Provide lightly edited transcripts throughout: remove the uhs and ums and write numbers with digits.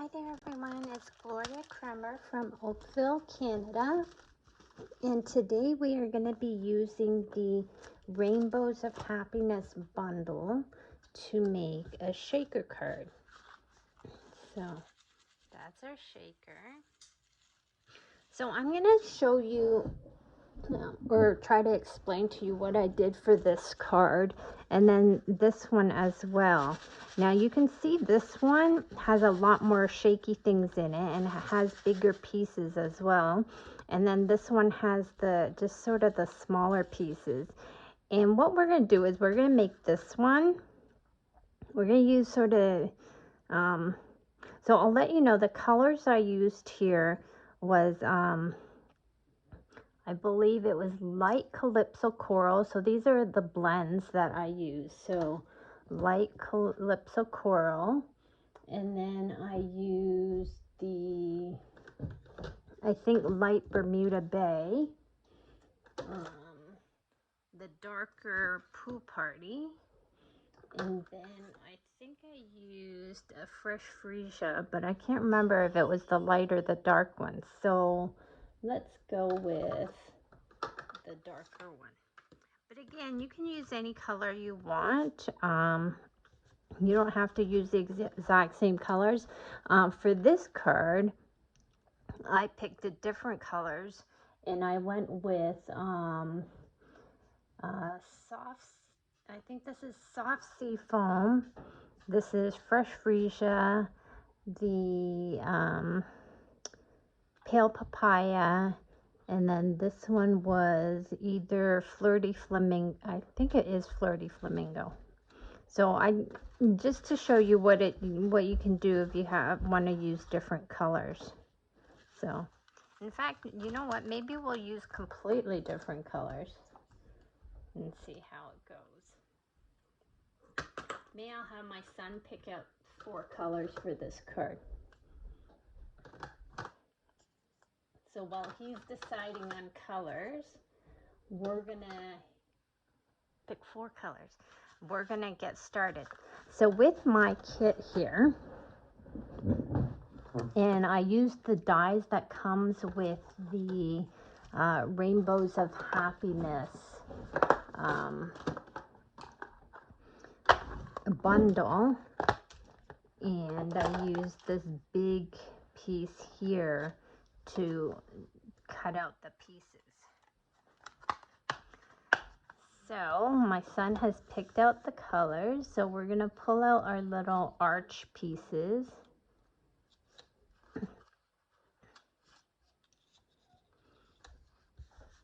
Hi there everyone, it's Gloria Kremer from Oakville, Canada, and today we are going to be using the Rainbows of Happiness bundle to make a shaker card. So that's our shaker. So I'm going to show you or try to explain to you what I did for this card and then this one as well. Now you can see this one has a lot more shaky things in it and it has bigger pieces as well, and then this one has the just sort of the smaller pieces. And what we're going to do is we're going to make this one, we're going to use sort of so I'll let you know the colors I used here was I believe it was light Calypso Coral. So these are the blends that I use. So light Calypso Coral. And then I used the, I think, light Bermuda Bay. The darker Poo Party. And then I think I used a Fresh Freesia, but I can't remember if it was the light or the dark one. So let's go with the darker one. But again, you can use any color you want. You don't have to use the exact same colors. For this card, I picked the different colors and I went with soft, I think this is Soft Sea Foam. This is Fresh Freesia, the Pale Papaya, and then this one was either Flirty Flamingo. I think it is Flirty Flamingo. So just to show you what you can do if you want to use different colors. So in fact, you know what? Maybe we'll use completely different colors and see how it goes. Maybe I'll have my son pick out 4 colors for this card. So while he's deciding on colors, we're gonna pick 4 colors. We're gonna get started. So with my kit here, and I used the dies that comes with the Rainbows of Happiness bundle, and I used this big piece here to cut out the pieces. So my son has picked out the colors, so we're going to pull out our little arch pieces.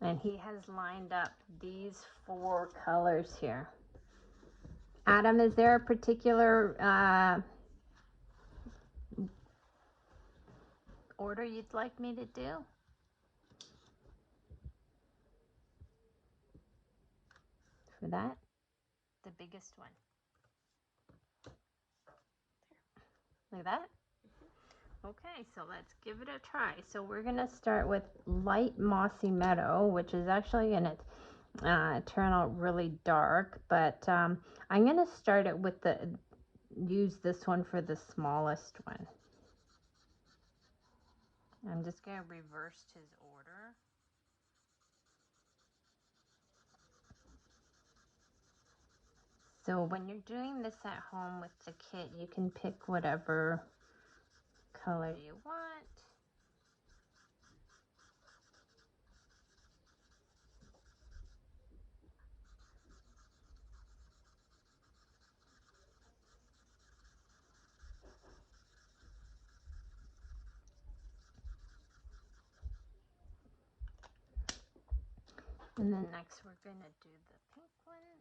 And he has lined up these 4 colors here. Adam, is there a particular order you'd like me to do? For that? The biggest one. Like that? Okay, so let's give it a try. So we're going to start with light Mossy Meadow, which is actually going to turn out really dark, but I'm going to start it with use this one for the smallest one. I'm just going to reverse his order. So when you're doing this at home with the kit, you can pick whatever color you want. And then next we're going to do the pink one,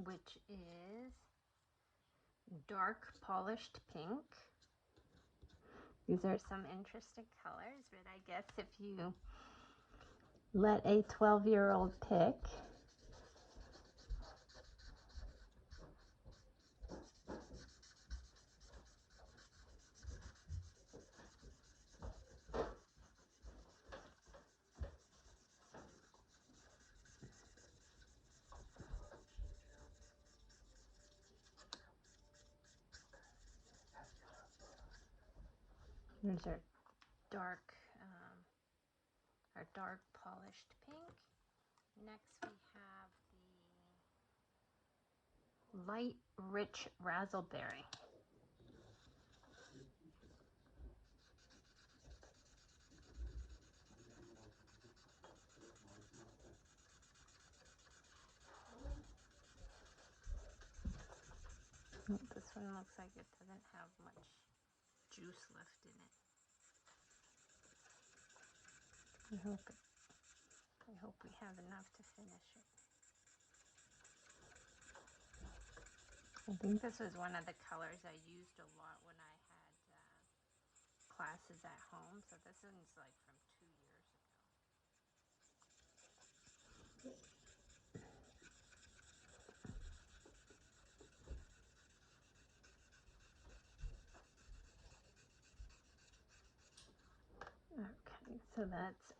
which is dark polished pink. These are some interesting colors, but I guess if you let a 12-year-old pick. Here's our dark polished pink. Next we have the light rich razzleberry. This one looks like it doesn't have much juice left in it. I hope we have enough to finish it. I think this was one of the colors I used a lot when I had classes at home. So this one's like from 2 years ago. Okay, so that's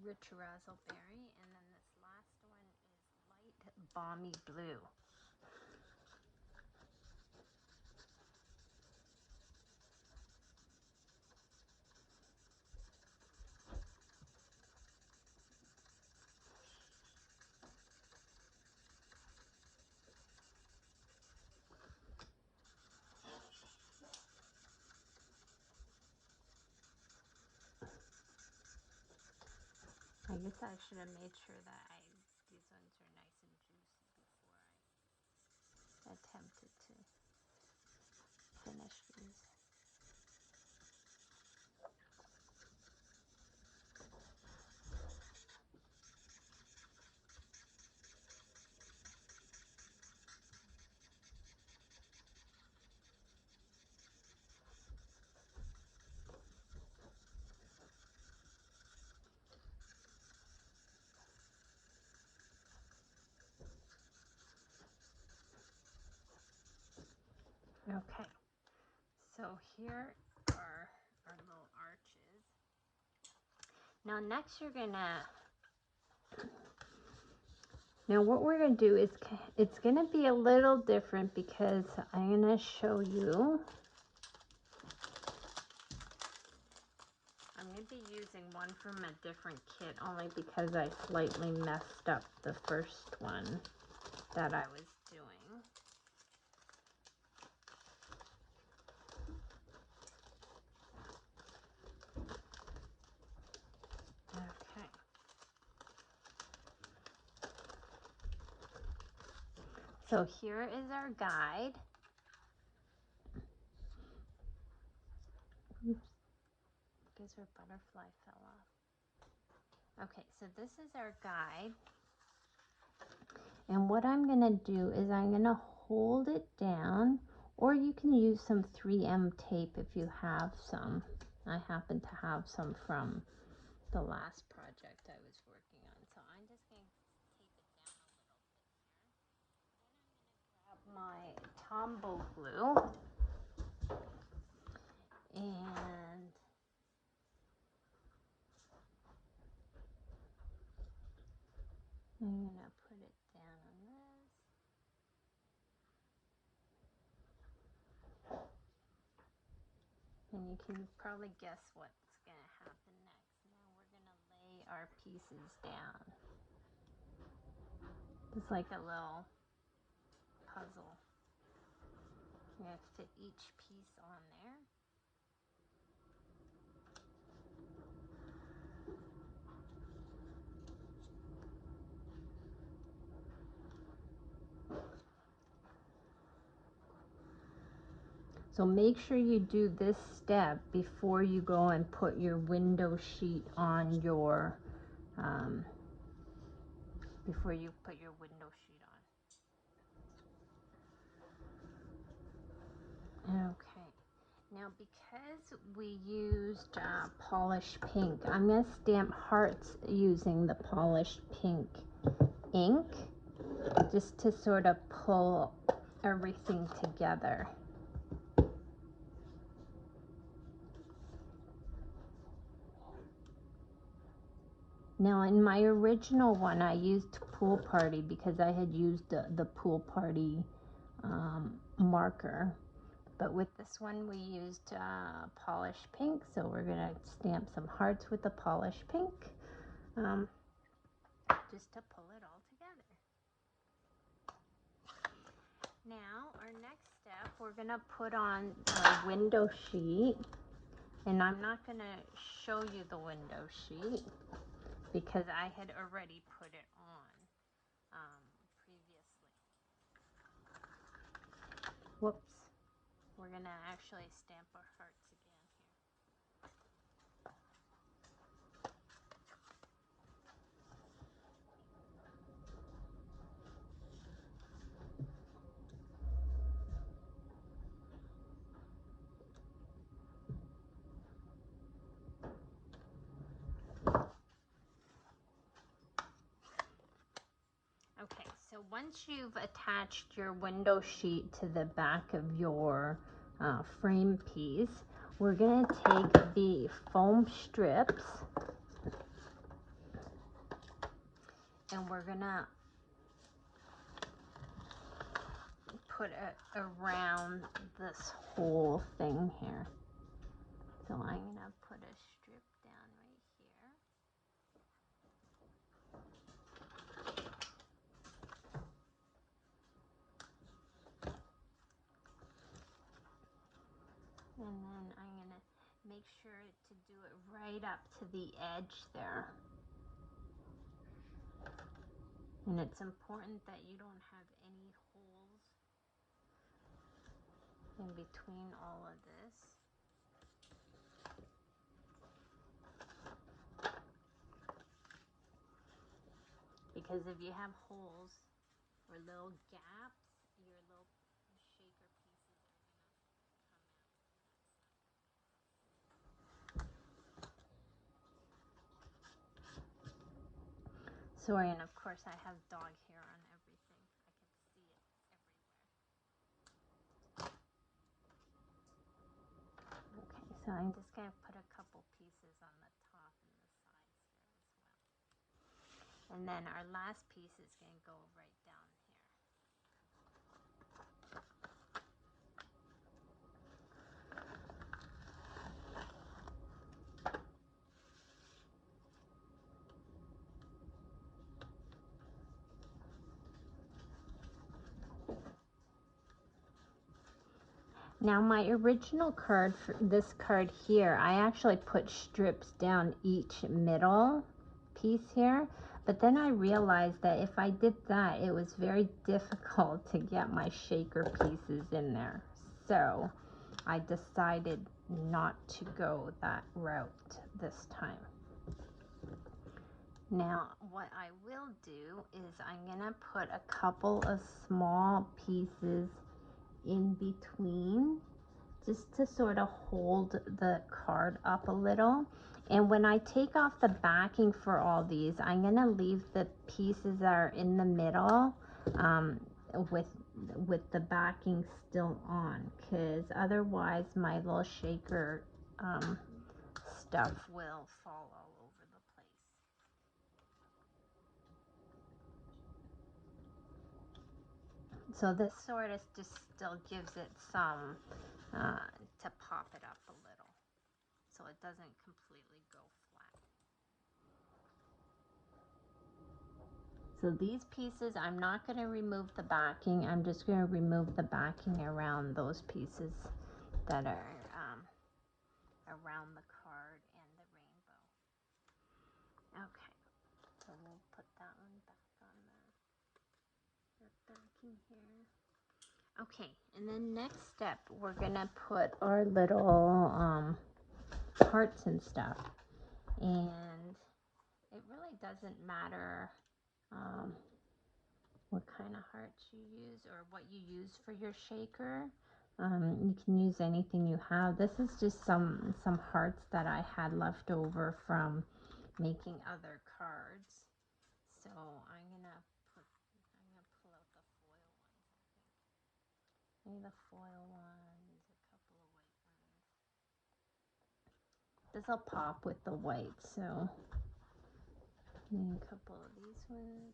rich razzleberry, and then this last one is light balmy blue. I guess I should have made sure that these ones are nice and juicy before I attempted to finish these. Okay, so here are our little arches. Now next now what we're gonna do is, it's gonna be a little different because I'm gonna show you. I'm gonna be using one from a different kit only because I slightly messed up the first one that I was doing. Okay. So here is our guide. Oops, because our butterfly fell off. Okay, so this is our guide. And what I'm gonna do is I'm gonna hold it down, or you can use some 3M tape if you have some. I happen to have some from the last project I was working on. So I'm just going to tape it down a little bit here. Then I'm going to grab my Tombow glue. And I'm going to put it down on this. And you can probably guess what's going to happen next. Now we're going to lay our pieces down. It's like a little puzzle. You have to fit each piece on there. So make sure you do this step before you go and put your window sheet on your, before you put your window sheet on. Okay, now because we used polished pink, I'm going to stamp hearts using the polished pink ink, just to sort of pull everything together. Now in my original one I used Pool Party because I had used the Pool Party marker, But with this one, we used polished pink, so we're gonna stamp some hearts with the polished pink, just to pull it all together. Now, our next step, we're gonna put on our window sheet, and I'm not gonna show you the window sheet because I had already put it on previously. Whoops. We're going to actually stamp our hearts again here. Okay, so once you've attached your window sheet to the back of your frame piece, we're going to take the foam strips and we're going to put it around this whole thing here. So I'm going to put a strip down right here. And then I'm going to make sure to do it right up to the edge there. And it's important that you don't have any holes in between all of this. Because if you have holes or little gaps, your little shaker pieces are going to come out. Sorry, and of course I have dog hair on everything. I can see it everywhere. Okay, so I'm just going to put a couple pieces on the top and the sides here as well. And then our last piece is going to go right down here. Now my original card, for this card here, I actually put strips down each middle piece here, but then I realized that if I did that, it was very difficult to get my shaker pieces in there. So I decided not to go that route this time. Now what I will do is I'm gonna put a couple of small pieces in between just to sort of hold the card up a little. And when I take off the backing for all these, I'm going to leave the pieces that are in the middle with the backing still on, because otherwise my little shaker stuff will fall all over the place. So this sort of just still gives it some to pop it up a little, so it doesn't completely go flat. So these pieces, I'm not going to remove the backing. I'm just going to remove the backing around those pieces that are around the card and the rainbow. Okay, so we'll put that one back on the backing here. Okay, and then next step, we're going to put our little hearts and stuff. And it really doesn't matter what kind of hearts you use or what you use for your shaker. You can use anything you have. This is just some hearts that I had left over from making other cards. So I'm gonna pull out the foil ones, I think. Maybe the foil ones, a couple of white ones. This will pop with the white, so maybe a couple of these ones.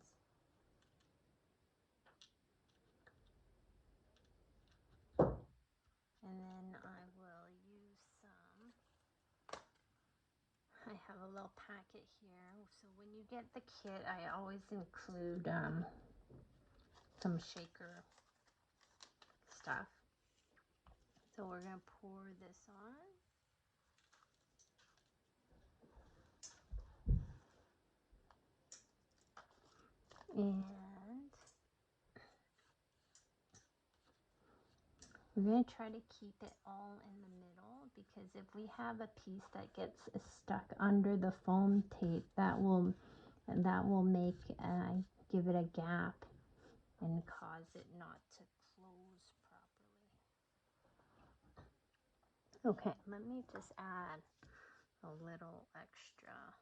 And have a little packet here. So when you get the kit, I always include some shaker stuff. So we're going to pour this on. And we're going to try to keep it all in the middle, because if we have a piece that gets stuck under the foam tape, that will make give it a gap and cause it not to close properly. Okay, let me just add a little extra.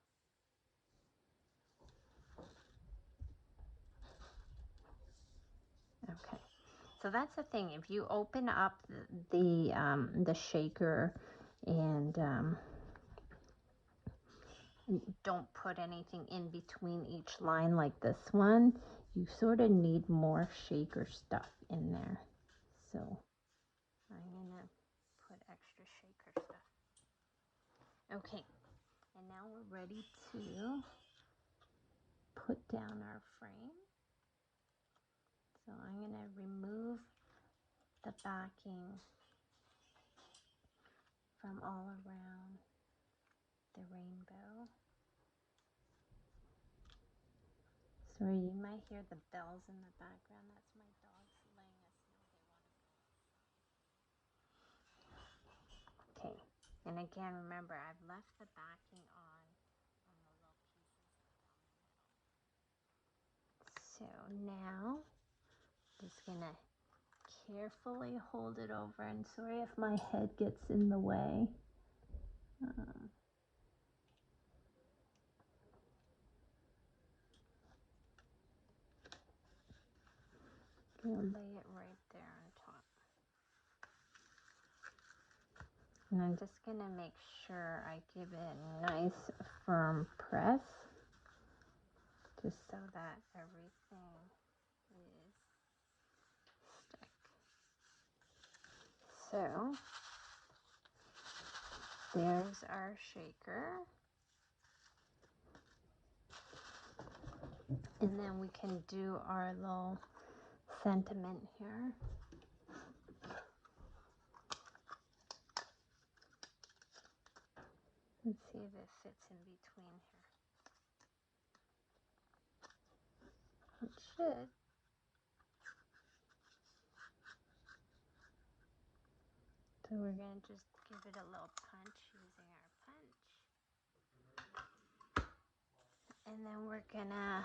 Okay, so that's the thing. If you open up the shaker and don't put anything in between each line like this one, you sort of need more shaker stuff in there. So I'm gonna put extra shaker stuff. Okay, and now we're ready to put down our frame. So I'm gonna remove the backing from all around the rainbow. Sorry, you might hear the bells in the background. That's my dogs letting us know they want to go outside. Okay, and again, remember, I've left the backing on the little pieces down the middle. So now, just gonna carefully hold it over, and sorry if my head gets in the way. Gonna lay it right there on top. And I'm just gonna make sure I give it a nice firm press, just so that everything is stuck. So there's our shaker. And then we can do our little sentiment here. Let's see if it fits in between here. It should. So we're going to just give it a little punch using our punch. And then we're going to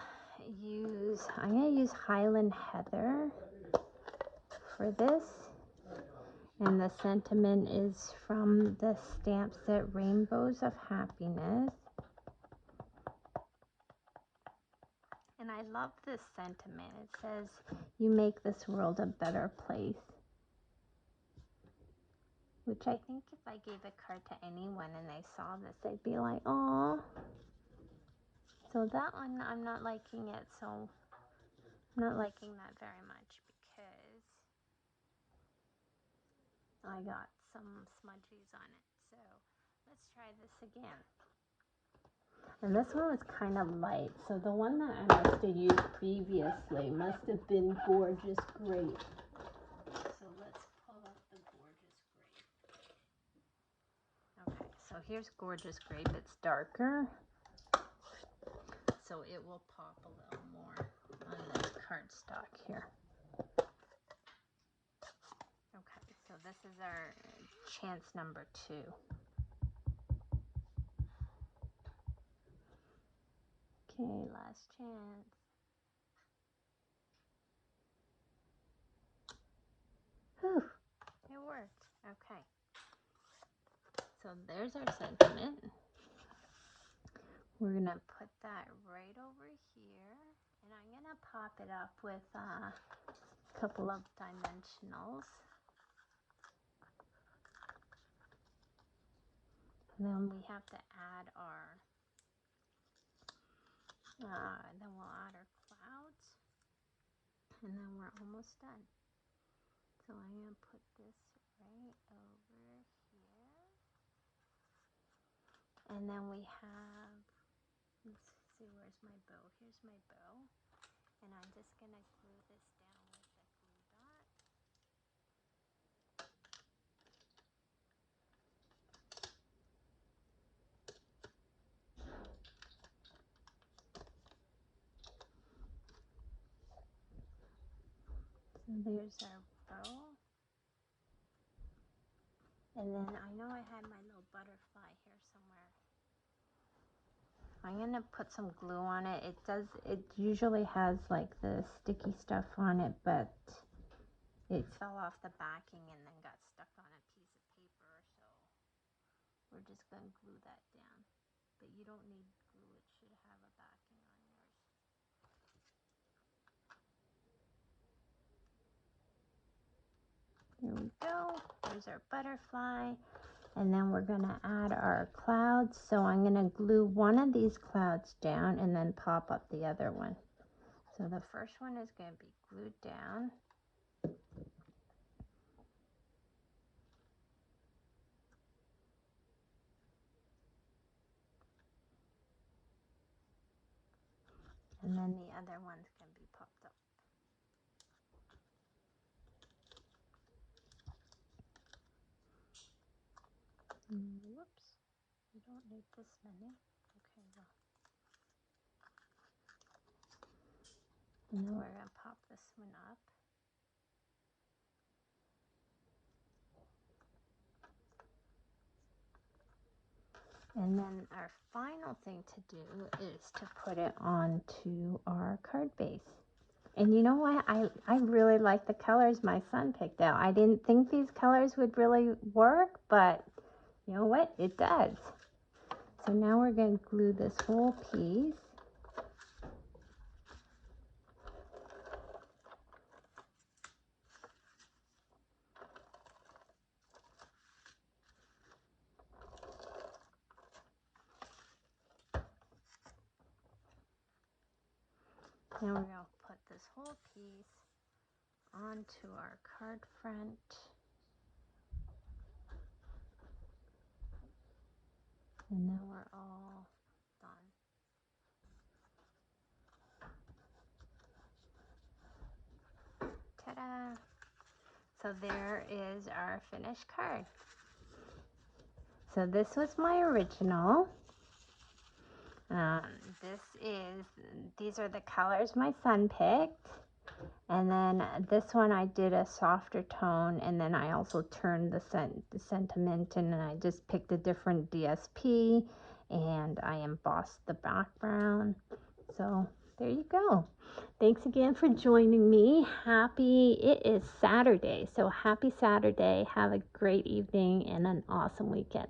I'm going to use Highland Heather for this. And the sentiment is from the stamp set Rainbows of Happiness. And I love this sentiment. It says, "You make this world a better place." Which I think if I gave a card to anyone and they saw this, they'd be like, "Aw." So that one, I'm not liking it. So I'm not liking that very much because I got some smudgies on it. So let's try this again. And this one was kind of light, so the one that I must have used previously must have been Gorgeous Grape. So let's pull up the Gorgeous Grape. Okay, so here's Gorgeous Grape. It's darker, so it will pop a little more on this cardstock here. Okay, so this is our chance number 2. Okay, last chance. Whew, it worked. Okay. So there's our sentiment. We're gonna put that right over here, and I'm gonna pop it up with a couple of dimensionals. And then we have to add our, then we'll add our clouds, and then we're almost done. So I'm gonna put this right over here. And then we have, let's see, where's my bow? Here's my bow. And I'm just going to glue this down with the glue dot. So there's our bow. And then I know I had my little butterfly here somewhere. I'm going to put some glue on it. It usually has like the sticky stuff on it, but it fell off the backing and then got stuck on a piece of paper. So we're just going to glue that down. But you don't need glue. It should have a backing on yours. There we go. There's our butterfly. And then we're going to add our clouds. So I'm going to glue one of these clouds down and then pop up the other one. So the first one is going to be glued down. And then the other one's going to be popped up. Whoops. You don't need this many. Okay, well. And then we're going to pop this one up. And then our final thing to do is to put it onto our card base. And you know what? I really like the colors my son picked out. I didn't think these colors would really work, but you know what? It does. So now we're going to glue this whole piece. Now we're going to put this whole piece onto our card front. And then we're all done. Ta-da! So there is our finished card. So this was my original. These are the colors my son picked. And then this one I did a softer tone, and then I also turned the sentiment, and I just picked a different DSP, and I embossed the background. So there you go. Thanks again for joining me. It is Saturday, so happy Saturday. Have a great evening and an awesome weekend.